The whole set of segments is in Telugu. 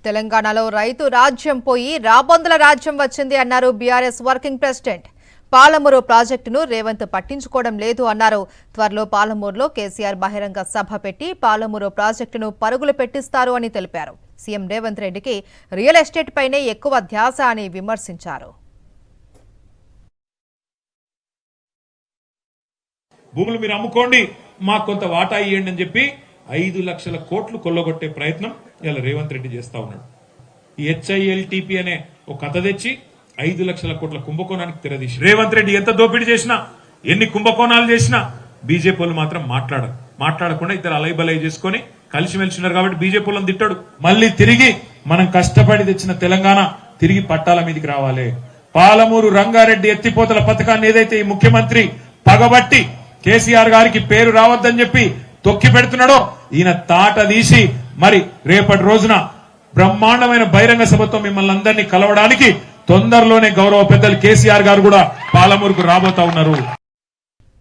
తెలంగాణలో రైతు రాజ్యం పోయి రాబందుల రాజ్యం వచ్చింది అన్నారు బీఆర్ఎస్ వర్కింగ్ ప్రెసిడెంట్. పాలమూరు ప్రాజెక్టును రేవంత్ పట్టించుకోవడం లేదు అన్నారు. త్వరలో పాలమూరులో కేసీఆర్ బహిరంగ సభ పెట్టి పాలమూరు ప్రాజెక్టును పరుగులు పెట్టిస్తారు అని తెలిపారు. సీఎం రేవంత్ రెడ్డికి రియల్ ఎస్టేట్ పైనే ఎక్కువ ధ్యాస అని విమర్శించారు. భూములు మీరు అమ్ముకోండి, మాకు కొంత వాటా ఇవ్వండి అని చెప్పి 5 లక్షల కోట్లు కొల్లగొట్టే ప్రయత్నం ఇలా రేవంత్ రెడ్డి చేస్తా ఉన్నాడు. ఈ HILTP అనే ఒక కథ తెచ్చి 5 లక్షల కోట్ల కుంభకోణానికి తెరదీసి రేవంత్ రెడ్డి ఎంత దోపిడీ చేసినా, ఎన్ని కుంభకోణాలు చేసినా బీజేపీ వాళ్ళు మాత్రం మాట్లాడకుండా ఇద్దరు అలైబలై చేసుకుని కలిసిమెలిసి ఉన్నారు కాబట్టి బీజేపీ వాళ్ళని తిట్టాడు. మళ్ళీ తిరిగి మనం కష్టపడి తెచ్చిన తెలంగాణ తిరిగి పట్టాల మీదకి రావాలి. పాలమూరు రంగారెడ్డి ఎత్తిపోతల పథకాన్ని ఏదైతే ఈ ముఖ్యమంత్రి పగబట్టి కేసీఆర్ గారికి పేరు రావద్దని చెప్పి తొక్కి పెడుతున్నాడో ఈయన తాట తీసి మరి రేపటి రోజున బ్రహ్మాండమైన బహిరంగ సభతో మిమ్మల్ని అందరినీ కలవడానికి తొందరలోనే గౌరవ పెద్దలు కేసీఆర్ గారు కూడా పాలమూరుకు రాబోతా ఉన్నారు.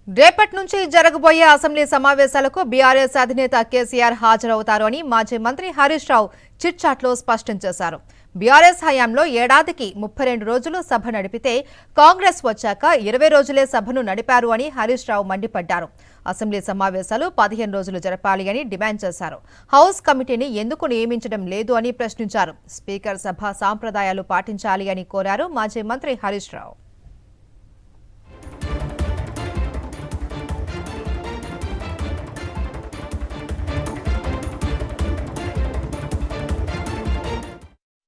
రేపటి నుంచి జరగబోయే అసెంబ్లీ సమావేశాలకు బీఆర్ఎస్ అధినేత కేసీఆర్ హాజరవుతారు అని మాజీ మంత్రి హరీష్ రావు చిట్ చాట్లో స్పష్టం చేశారు. బీఆర్ఎస్ హయాంలో ఏడాదికి 32 రోజులు సభ నడిపితే కాంగ్రెస్ వచ్చాక 20 రోజులే సభను నడిపారు అని హరీష్ రావు మండిపడ్డారు. అసెంబ్లీ సమావేశాలు 15 రోజులు జరపాలి అని డిమాండ్ చేశారు. హౌస్ కమిటీని ఎందుకు నియమించడం లేదు అని ప్రశ్నించారు. స్పీకర్ సభ సాంప్రదాయాలు పాటించాలి అని కోరారు మాజీ మంత్రి హరీష్ రావు.